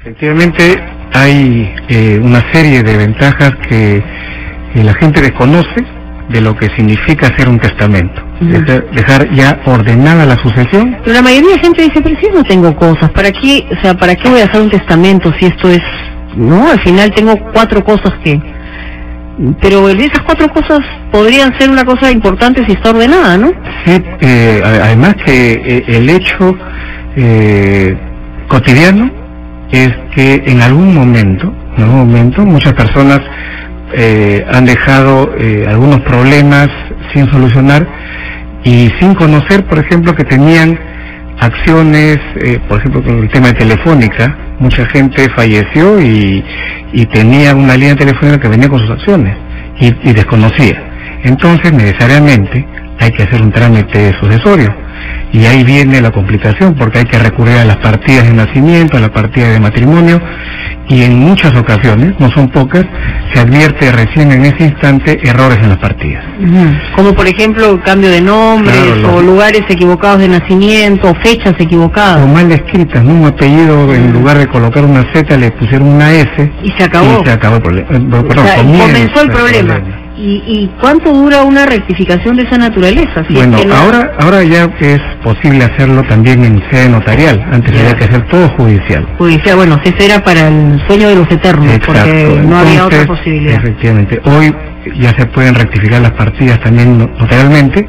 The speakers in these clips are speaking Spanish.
Efectivamente hay una serie de ventajas que la gente desconoce de lo que significa hacer un testamento. Dejar ya ordenada la sucesión. Pero la mayoría de gente dice, pero si yo no tengo cosas, ¿para qué? O sea, ¿para qué voy a hacer un testamento si esto es... No, al final tengo 4 cosas que... Pero esas 4 cosas podrían ser una cosa importante si está ordenada, ¿no? Sí, además que el hecho cotidiano es que en algún momento muchas personas han dejado algunos problemas sin solucionar y sin conocer, por ejemplo, que tenían acciones, por ejemplo, con el tema de Telefónica, mucha gente falleció y tenía una línea telefónica que venía con sus acciones y desconocía. Entonces, necesariamente, hay que hacer un trámite sucesorio. Y ahí viene la complicación, porque hay que recurrir a las partidas de nacimiento, a la partida de matrimonio, y en muchas ocasiones, no son pocas, se advierte recién en ese instante errores en las partidas. Como por ejemplo cambio de nombres, claro, o lugares equivocados de nacimiento, o fechas equivocadas. O mal escritas, ¿no? Un apellido, en lugar de colocar una Z, le pusieron una S. Y se acabó. Y se acabó el problema. Comenzó el problema. ¿Y cuánto dura una rectificación de esa naturaleza? Si bueno, es que no... ahora ya es posible hacerlo también en sede notarial. Antes había que hacer todo judicial. Judicial, bueno, ese era para el sueño de los eternos. Exacto. Porque no había otra posibilidad. Efectivamente. Hoy ya se pueden rectificar las partidas también notarialmente,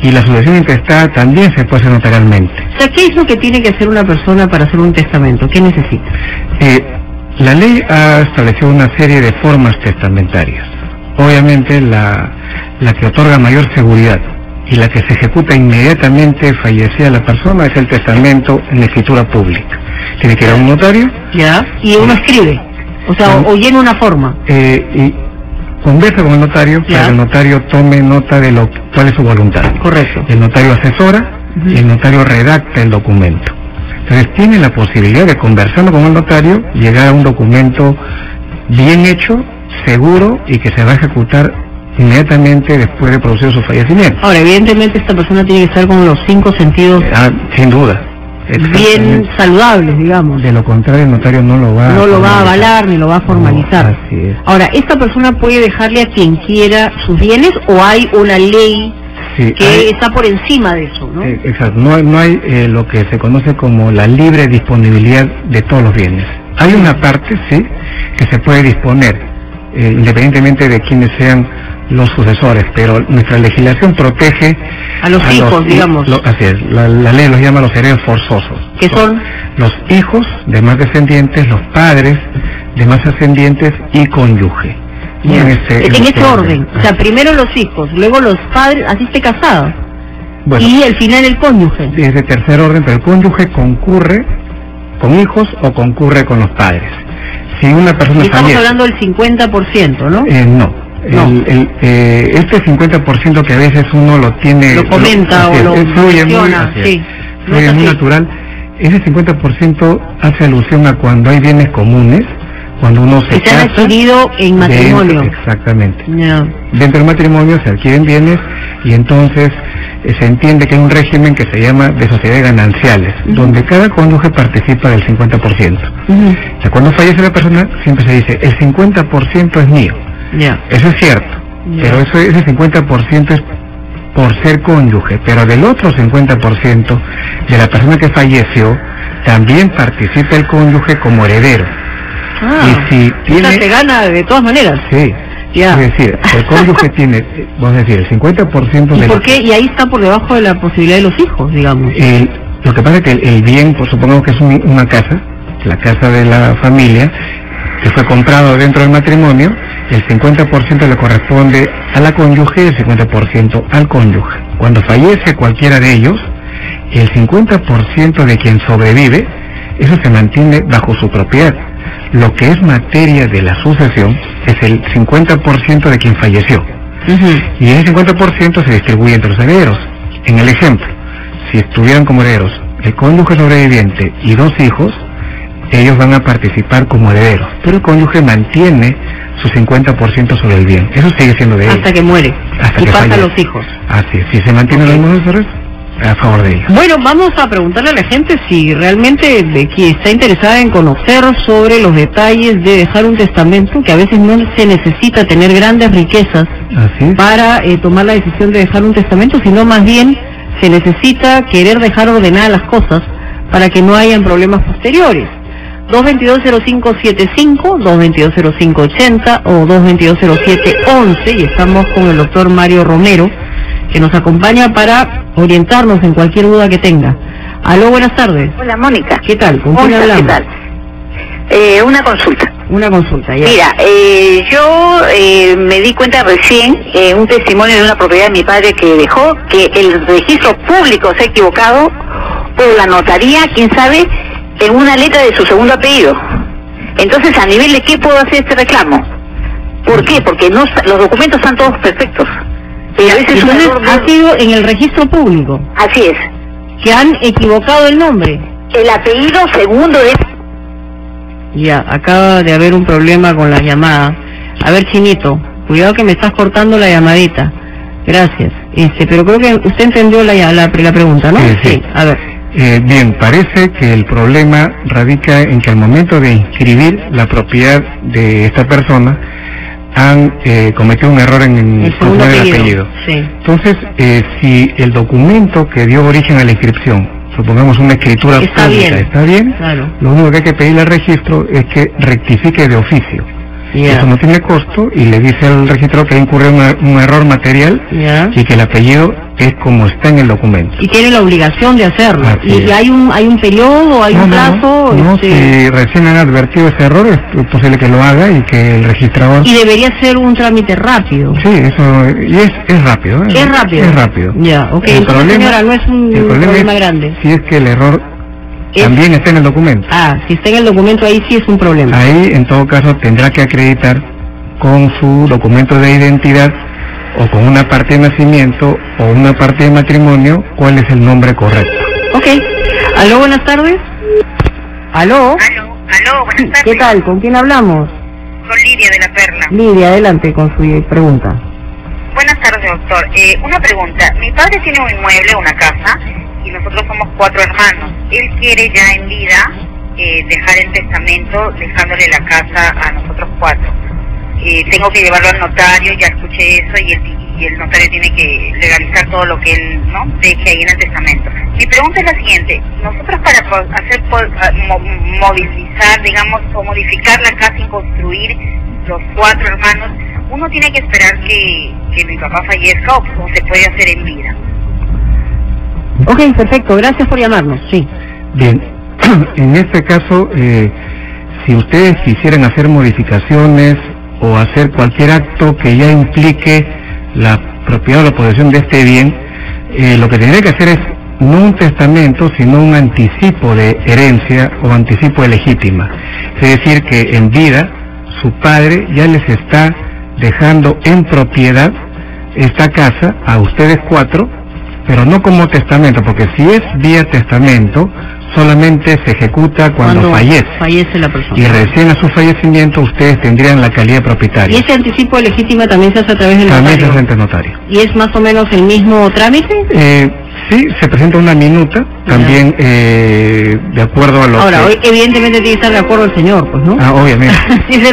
y la sucesión intestada también se puede hacer notarialmente. O sea, ¿qué es lo que tiene que hacer una persona para hacer un testamento? ¿Qué necesita? La ley ha establecido una serie de formas testamentarias. Obviamente la que otorga mayor seguridad y la que se ejecuta inmediatamente fallecida la persona es el testamento en escritura pública. Tiene que ir a un notario. Ya, y uno escribe, o sea, o llena una forma. Y conversa con el notario para que el notario tome nota de cuál es su voluntad. Correcto. El notario asesora y el notario redacta el documento. Entonces tiene la posibilidad de, conversando con el notario, llegar a un documento bien hecho, seguro, y que se va a ejecutar inmediatamente después de producir su fallecimiento. Ahora, evidentemente esta persona tiene que estar con los 5 sentidos sin duda bien saludables, digamos. De lo contrario, el notario no lo va a avalar ni lo va a formalizar. No, así es. Ahora, ¿esta persona puede dejarle a quien quiera sus bienes o hay una ley que está por encima de eso, ¿no? Exacto, no hay lo que se conoce como la libre disponibilidad de todos los bienes. Hay una parte, sí, que se puede disponer, independientemente de quiénes sean los sucesores, pero nuestra legislación protege a los hijos, digamos. Así es, la ley los llama los herederos forzosos. ¿Qué son? Los hijos de más descendientes, los padres de más ascendientes y cónyuge. En ese orden, o sea, primero los hijos, luego los padres, así esté casado, y al final el cónyuge. Es de tercer orden, pero el cónyuge concurre con hijos o concurre con los padres. Si una persona estamos hablando del 50%, ¿no? No. Este 50% que a veces uno lo tiene... Lo comenta o lo menciona, fluye muy natural. Ese 50% hace alusión a cuando hay bienes comunes, cuando uno se casa... Se han adquirido en matrimonio. Exactamente. Dentro del matrimonio se adquieren bienes y entonces se entiende que hay un régimen que se llama de sociedades gananciales, donde cada cónyuge participa del 50%. O sea, cuando fallece la persona, siempre se dice, el 50% es mío. Eso es cierto, pero ese 50% es por ser cónyuge, pero del otro 50% de la persona que falleció, también participa el cónyuge como heredero. Y si tiene... se gana de todas maneras. Sí. Es decir, el cónyuge tiene, vamos a decir, el 50% de... ¿Y por qué? Y ahí está por debajo de la posibilidad de los hijos, digamos. Lo que pasa es que el bien, pues, supongamos que es una casa, la casa de la familia, que fue comprado dentro del matrimonio, el 50% le corresponde a la cónyuge y el 50% al cónyuge. Cuando fallece cualquiera de ellos, el 50% de quien sobrevive, eso se mantiene bajo su propiedad. Lo que es materia de la sucesión es el 50% de quien falleció. Y ese 50% se distribuye entre los herederos. En el ejemplo, si estuvieran como herederos el cónyuge sobreviviente y 2 hijos, ellos van a participar como herederos, pero el cónyuge mantiene su 50% sobre el bien. Eso sigue siendo de ellos. Hasta que muere. Hasta y que pasa fallece. A los hijos. Así es. Si se mantienen los mismos herederos, a favor de ellos. Bueno, vamos a preguntarle a la gente si realmente está interesada en conocer sobre los detalles de dejar un testamento, que a veces no se necesita tener grandes riquezas para tomar la decisión de dejar un testamento, sino más bien se necesita querer dejar ordenadas las cosas para que no hayan problemas posteriores. 222-0575, 222-0580 o 222-0711, y estamos con el doctor Mario Romero, que nos acompaña para orientarnos en cualquier duda que tenga. Aló, buenas tardes. Hola, Mónica. ¿Qué tal? ¿Con quién hablamos? ¿Qué tal? Una consulta. Una consulta, ya. Mira, yo me di cuenta recién, un testimonio de una propiedad de mi padre que dejó, que el registro público se ha equivocado por la notaría, quién sabe, en una letra de su segundo apellido. Entonces, ¿a nivel de qué puedo hacer este reclamo? ¿Por qué? Porque no, los documentos están todos perfectos. Pero a veces ha sido en el registro público. Así es. Que han equivocado el nombre. El apellido segundo es... Ya, acaba de haber un problema con la llamada. A ver, Chinito, cuidado que me estás cortando la llamadita. Gracias. Pero creo que usted entendió la pregunta, ¿no? Sí. A ver. Bien, parece que el problema radica en que al momento de inscribir la propiedad de esta persona han cometido un error en el segundo apellido. Sí. Entonces, si el documento que dio origen a la inscripción, supongamos una escritura pública, está bien, claro. Lo único que hay que pedirle al registro es que rectifique de oficio. Eso no tiene costo y le dice al registro que ha incurrido un error material y que el apellido es como está en el documento. Y tiene la obligación de hacerlo. ¿Y hay un periodo, hay un plazo? No, si recién han advertido ese error, es posible que lo haga y que el registrador... Y debería ser un trámite rápido. Sí, eso, y es rápido. ¿Es rápido? Es rápido. Ya, ok. El problema, señora, no es un problema grande. Si es que el error también está en el documento. Si está en el documento, ahí sí es un problema. Ahí, en todo caso, tendrá que acreditar con su documento de identidad o con una parte de nacimiento o una parte de matrimonio cuál es el nombre correcto. Ok. Aló, buenas tardes. Aló, buenas tardes. ¿Qué tal? ¿Con quién hablamos? Con Lidia de la Perla. Lidia, adelante con su pregunta. Buenas tardes, doctor. Una pregunta. Mi padre tiene un inmueble, una casa, y nosotros somos 4 hermanos. Él quiere ya en vida dejar el testamento dejándole la casa a nosotros 4. Tengo que llevarlo al notario, ya escuché eso, y el notario tiene que legalizar todo lo que él deje ahí en el testamento. Mi pregunta es la siguiente: nosotros para movilizar, digamos, o modificar la casa y construir los 4 hermanos, ¿uno tiene que esperar que mi papá fallezca o se puede hacer en vida? Ok, perfecto, gracias por llamarnos, sí. Bien, en este caso, si ustedes quisieran hacer modificaciones o hacer cualquier acto que ya implique la propiedad o la posesión de este bien, lo que tendría que hacer es no un testamento, sino un anticipo de herencia o anticipo de legítima. Es decir, que en vida su padre ya les está dejando en propiedad esta casa a ustedes 4, pero no como testamento, porque si es vía testamento, solamente se ejecuta cuando fallece la persona. Y recién a su fallecimiento ustedes tendrían la calidad de propietario. ¿Y ese anticipo de legítima también se hace a través del notario? También se hace ante notario. ¿Y es más o menos el mismo trámite? Sí, se presenta una minuta, también de acuerdo a lo Ahora, evidentemente tiene que estar de acuerdo el señor, pues, ¿no? Obviamente. Ese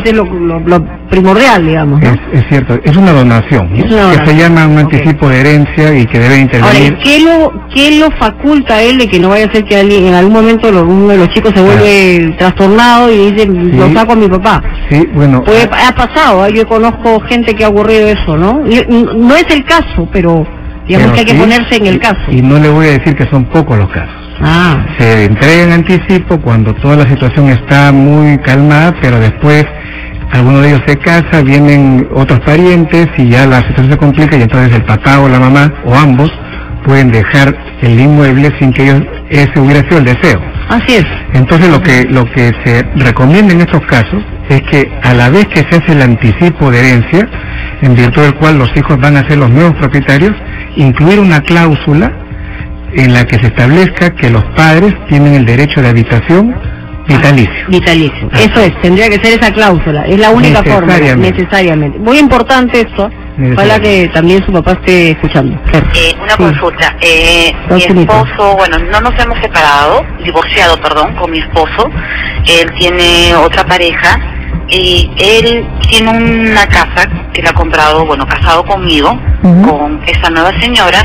es lo primordial, digamos, ¿no? Es cierto, es una donación, ¿no? Que se llama un anticipo de herencia y que debe intervenir. Ahora, ¿qué lo faculta a él de que no vaya a ser que en algún momento uno de los chicos se vuelve trastornado y dice, lo saco a mi papá? Sí, bueno. Ha pasado, yo conozco gente que ha ocurrido eso, ¿no? No es el caso, pero digamos que hay que ponerse en el caso. Y no le voy a decir que son pocos los casos. Se entrega en anticipo cuando toda la situación está muy calmada, pero después alguno de ellos se casa, vienen otros parientes y ya la situación se complica y entonces el papá o la mamá o ambos pueden dejar el inmueble sin que ese hubiera sido el deseo. Así es. Entonces lo que se recomienda en estos casos es que a la vez que se hace el anticipo de herencia, en virtud del cual los hijos van a ser los nuevos propietarios, incluir una cláusula en la que se establezca que los padres tienen el derecho de habitación vitalicio. Vitalicio. Eso es, tendría que ser esa cláusula, es la única forma, necesariamente. Muy importante esto, Ojalá que también su papá esté escuchando. Una consulta. Mi esposo, bueno, no nos hemos divorciado, con mi esposo. Él tiene otra pareja y él tiene una casa que la ha comprado, casado conmigo, con esa nueva señora.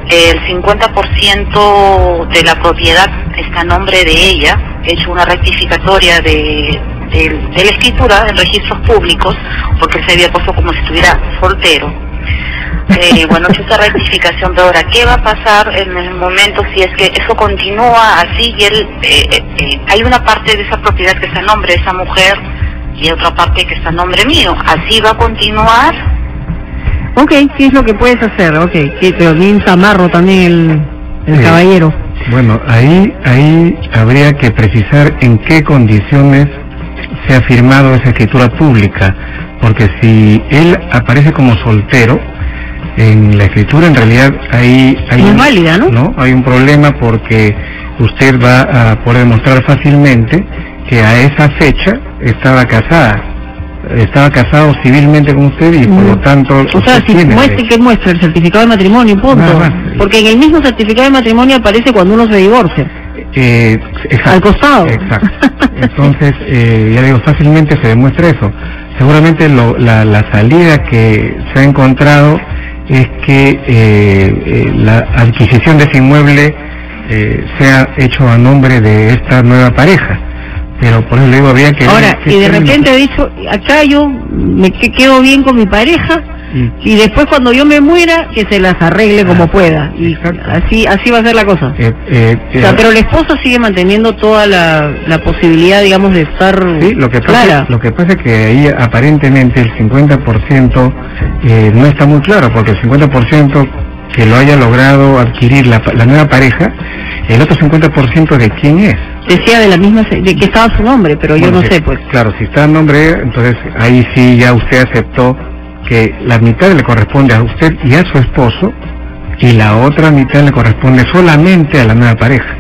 El 50% de la propiedad está a nombre de ella. He hecho una rectificatoria de la escritura en registros públicos, porque él se había puesto como si estuviera soltero. He hecho esa rectificación de ahora. ¿Qué va a pasar en el momento si es que eso continúa así y él, hay una parte de esa propiedad que está a nombre de esa mujer y otra parte que está a nombre mío? ¿Así va a continuar? Ok, ¿qué es lo que puedes hacer? Ok, pero bien zamarro también el caballero. Bueno, ahí habría que precisar en qué condiciones se ha firmado esa escritura pública, porque si él aparece como soltero, en la escritura en realidad hay es válida, ¿no? No, hay un problema porque usted va a poder demostrar fácilmente que a esa fecha estaba casado civilmente con usted y por lo tanto... O sea, si muestra el certificado de matrimonio, punto. Porque en el mismo certificado de matrimonio aparece cuando uno se divorcia. Exacto, al costado. Exacto. Entonces, ya digo, fácilmente se demuestra eso. Seguramente la salida que se ha encontrado es que la adquisición de ese inmueble sea hecho a nombre de esta nueva pareja. Pero por eso le digo, habría que... Ahora, y de repente he dicho, acá yo me quedo bien con mi pareja, y después cuando yo me muera, que se las arregle como pueda. Y así va a ser la cosa. O sea, pero la esposa sigue manteniendo toda la posibilidad, digamos, de estar clara. Lo que pasa es que ahí aparentemente el 50% no está muy claro, porque el 50% que lo haya logrado adquirir la nueva pareja, el otro 50% de quién es. Decía de que estaba su nombre, pero yo no sé, pues. Claro, si está el nombre, entonces ahí sí ya usted aceptó que la mitad le corresponde a usted y a su esposo, y la otra mitad le corresponde solamente a la nueva pareja.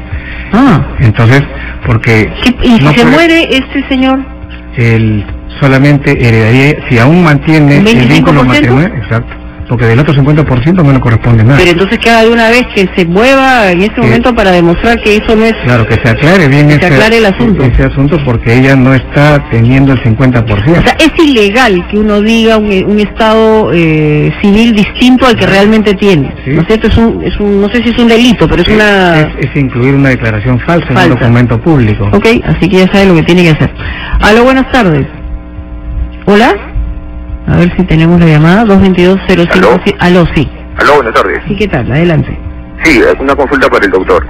Entonces, porque... ¿Y si se muere este señor? Él solamente heredaría, si aún mantiene el vínculo matrimonial, exacto. Porque del otro 50% no le corresponde nada. Pero entonces cada de una vez que se mueva en este momento para demostrar que eso no es... Claro, que se aclare bien el asunto. Ese asunto, porque ella no está teniendo el 50%. O sea, es ilegal que uno diga un estado civil distinto al que realmente tiene. ¿No es cierto? No sé si es un delito, pero es incluir una declaración falsa en un documento público. Ok, así que ya sabe lo que tiene que hacer. Aló, buenas tardes. ¿Hola? A ver si tenemos la llamada, 222-05... Aló, sí. Aló, buenas tardes. Sí, ¿qué tal? Adelante. Sí, una consulta para el doctor.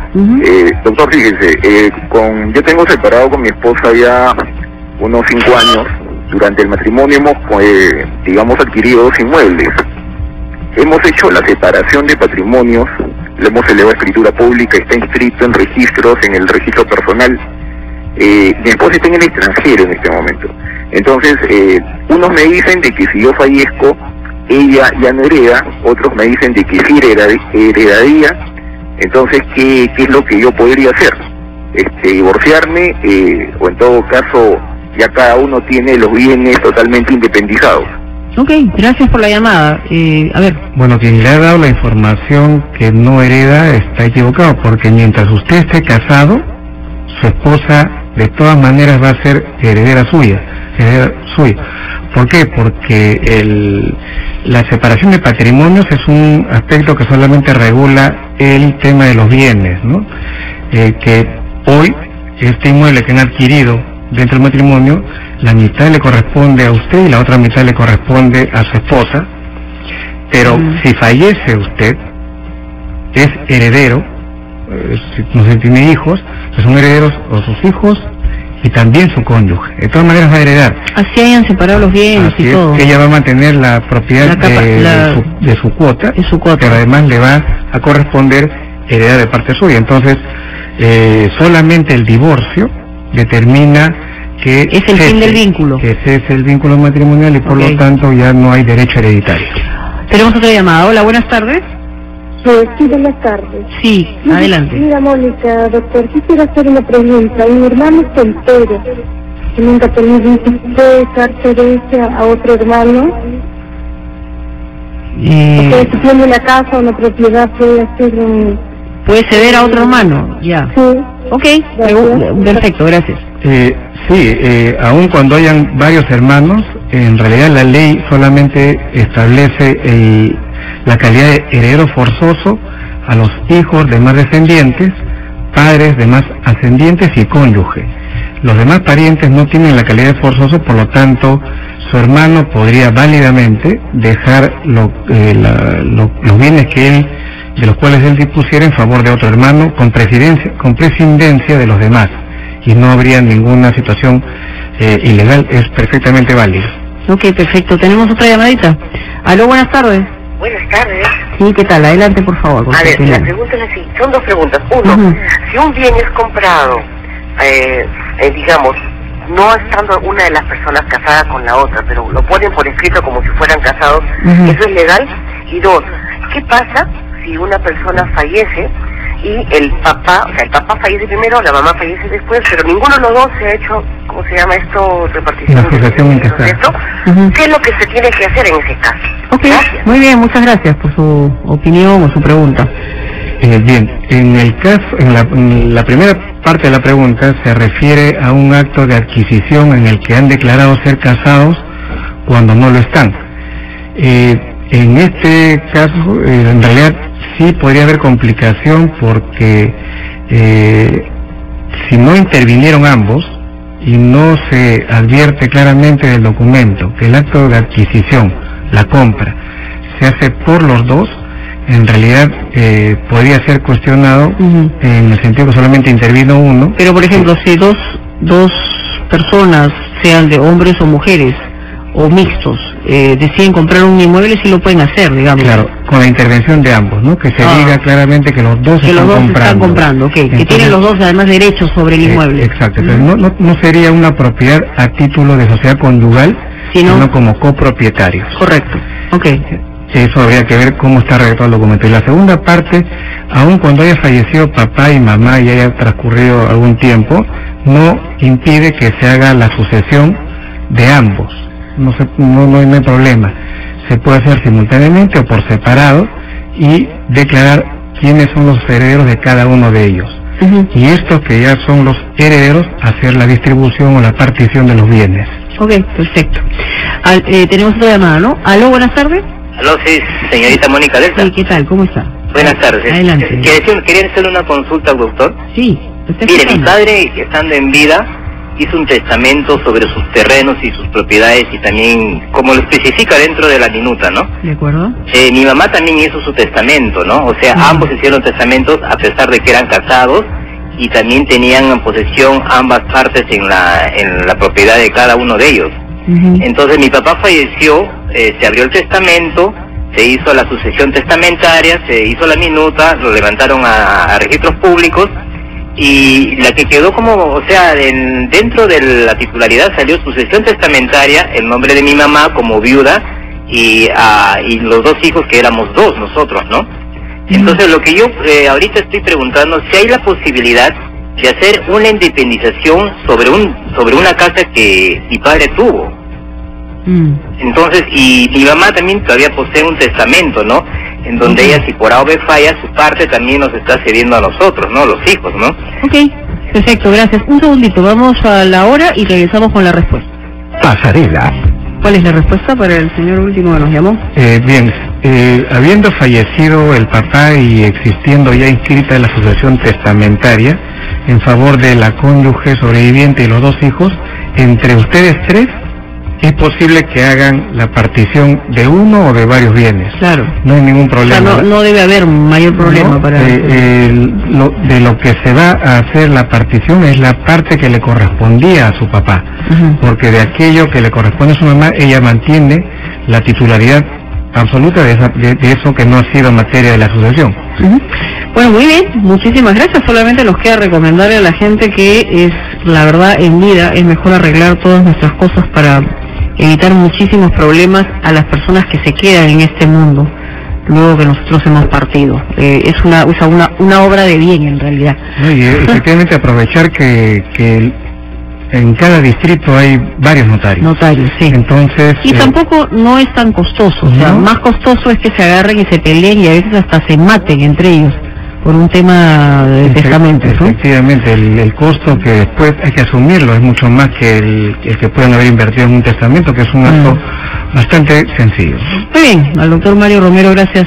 Doctor, fíjese, yo tengo separado con mi esposa ya unos 5 años. Durante el matrimonio hemos, digamos, adquirido 2 inmuebles. Hemos hecho la separación de patrimonios, le hemos elevado a escritura pública, está inscrito en registros, en el registro personal. Mi esposa está en el extranjero en este momento. Entonces, unos me dicen de que si yo fallezco, ella ya no hereda, otros me dicen de que sí heredaría. Entonces, ¿qué es lo que yo podría hacer? Divorciarme, o en todo caso, ya cada uno tiene los bienes totalmente independizados. Ok, gracias por la llamada. A ver. Bueno, quien le ha dado la información que no hereda está equivocado, porque mientras usted esté casado, su esposa de todas maneras va a ser heredera suya. ¿Por qué? Porque la separación de patrimonios es un aspecto que solamente regula el tema de los bienes, ¿no? Que hoy este inmueble que han adquirido dentro del matrimonio, la mitad le corresponde a usted y la otra mitad le corresponde a su esposa, pero si fallece usted, es heredero, no sé si tiene hijos, pues son herederos o sus hijos y también su cónyuge. De todas maneras va a heredar. Así hayan separado los bienes y todo. Ella va a mantener la propiedad de su cuota, pero además le va a corresponder heredar de parte suya. Entonces, solamente el divorcio determina que es el fin del vínculo. Que ese es el vínculo matrimonial y por lo tanto ya no hay derecho hereditario. Tenemos otra llamada. Hola, buenas tardes. Sí, buenas tardes. Sí, adelante. Mira, Mónica, doctor, quisiera hacer una pregunta. Mi hermano es soltero, que nunca tenía puede dejarse herencia a otro hermano. Porque si tiene una casa o una propiedad puede hacer un... ¿Puede ceder a otro hermano? Ya. Sí. Ok, perfecto, gracias. Aun cuando hayan varios hermanos, en realidad la ley solamente establece la calidad de heredero forzoso a los hijos de más descendientes, padres de más ascendientes y cónyuge. Los demás parientes no tienen la calidad de forzoso, por lo tanto, su hermano podría válidamente dejar los bienes de los cuales él dispusiera en favor de otro hermano con prescindencia de los demás, y no habría ninguna situación ilegal, es perfectamente válido. Ok, perfecto. ¿Tenemos otra llamadita? Aló, buenas tardes. Buenas tardes. Sí, ¿qué tal? Adelante, por favor. A ver, la pregunta es así, son dos preguntas. Uno, si un bien es comprado, digamos, no estando una de las personas casada con la otra, pero lo ponen por escrito como si fueran casados, ¿eso es legal? Y dos, ¿qué pasa si una persona fallece y el papá fallece primero, la mamá fallece después, pero ninguno de los dos se ha hecho, ¿cómo se llama esto? Repartición. La sucesión intestada. ¿Qué es lo que se tiene que hacer en ese caso? Ok, gracias. Muy bien, muchas gracias por su opinión o su pregunta. Bien, en el caso, en la primera parte de la pregunta se refiere a un acto de adquisición en el que han declarado ser casados cuando no lo están. En este caso, en realidad sí podría haber complicación porque si no intervinieron ambos y no se advierte claramente del documento que el acto de adquisición, la compra, se hace por los dos, en realidad podría ser cuestionado en el sentido que solamente intervino uno. Pero por ejemplo, si dos personas, sean de hombres o mujeres, o mixtos, deciden comprar un inmueble, sí lo pueden hacer, digamos. Claro, con la intervención de ambos, ¿no? Que se diga claramente que los dos están comprando, okay. Entonces, que tienen los dos además derechos sobre el inmueble. Exacto, entonces no sería una propiedad a título de sociedad conyugal, sino como copropietarios. Correcto, ok. Eso habría que ver cómo está redactado el documento. Y la segunda parte, aun cuando haya fallecido papá y mamá y haya transcurrido algún tiempo, no impide que se haga la sucesión de ambos. No hay problema. Se puede hacer simultáneamente o por separado y declarar quiénes son los herederos de cada uno de ellos. Y estos que ya son los herederos, hacer la distribución o la partición de los bienes. Ok, perfecto. Tenemos otra llamada, ¿no? Aló, buenas tardes. Aló, sí, señorita Mónica Delta. Sí, ¿qué tal? ¿Cómo está? Buenas tardes. Adelante. ¿Quería hacerle una consulta al doctor? Sí. Mire, mi padre, estando en vida, hizo un testamento sobre sus terrenos y sus propiedades y también, como lo especifica dentro de la minuta, ¿no? De acuerdo. Mi mamá también hizo su testamento, ¿no? O sea, ambos hicieron testamentos a pesar de que eran casados y también tenían en posesión ambas partes en la propiedad de cada uno de ellos. Entonces mi papá falleció, se abrió el testamento, se hizo la sucesión testamentaria, se hizo la minuta, lo levantaron a registros públicos y la que quedó como, o sea, dentro de la titularidad salió sucesión testamentaria, el nombre de mi mamá como viuda y los dos hijos que éramos dos nosotros, ¿no? Entonces lo que yo ahorita estoy preguntando, si hay la posibilidad de hacer una independización sobre una casa que mi padre tuvo. Entonces, y mi mamá también todavía posee un testamento, ¿no? En donde ella, si por A o B falla, su parte también nos está cediendo a nosotros, ¿no? Los hijos, ¿no? Ok, perfecto, gracias. Un segundito, vamos a la hora y regresamos con la respuesta. Pasarela. ¿Cuál es la respuesta para el señor último que nos llamó? Bien, habiendo fallecido el papá y existiendo ya inscrita la sucesión testamentaria en favor de la cónyuge sobreviviente y los dos hijos, entre ustedes tres, es posible que hagan la partición de uno o de varios bienes. Claro. No hay ningún problema. O sea, no debe haber mayor problema para... de lo que se va a hacer la partición es la parte que le correspondía a su papá. Porque de aquello que le corresponde a su mamá, ella mantiene la titularidad absoluta de eso que no ha sido materia de la sucesión. Bueno, muy bien, muchísimas gracias. Solamente nos queda recomendarle a la gente que la verdad, en vida es mejor arreglar todas nuestras cosas para evitar muchísimos problemas a las personas que se quedan en este mundo luego que nosotros hemos partido. Es una obra de bien en realidad. Y efectivamente aprovechar que en cada distrito hay varios notarios. Notarios, sí. Entonces... Y tampoco no es tan costoso, o sea, ¿no? más costoso es que se agarren y se peleen y a veces hasta se maten entre ellos por un tema de testamento, ¿no? Efectivamente, el costo que después hay que asumirlo es mucho más que el que puedan haber invertido en un testamento, que es un acto bastante sencillo. Muy bien, al doctor Mario Romero, gracias.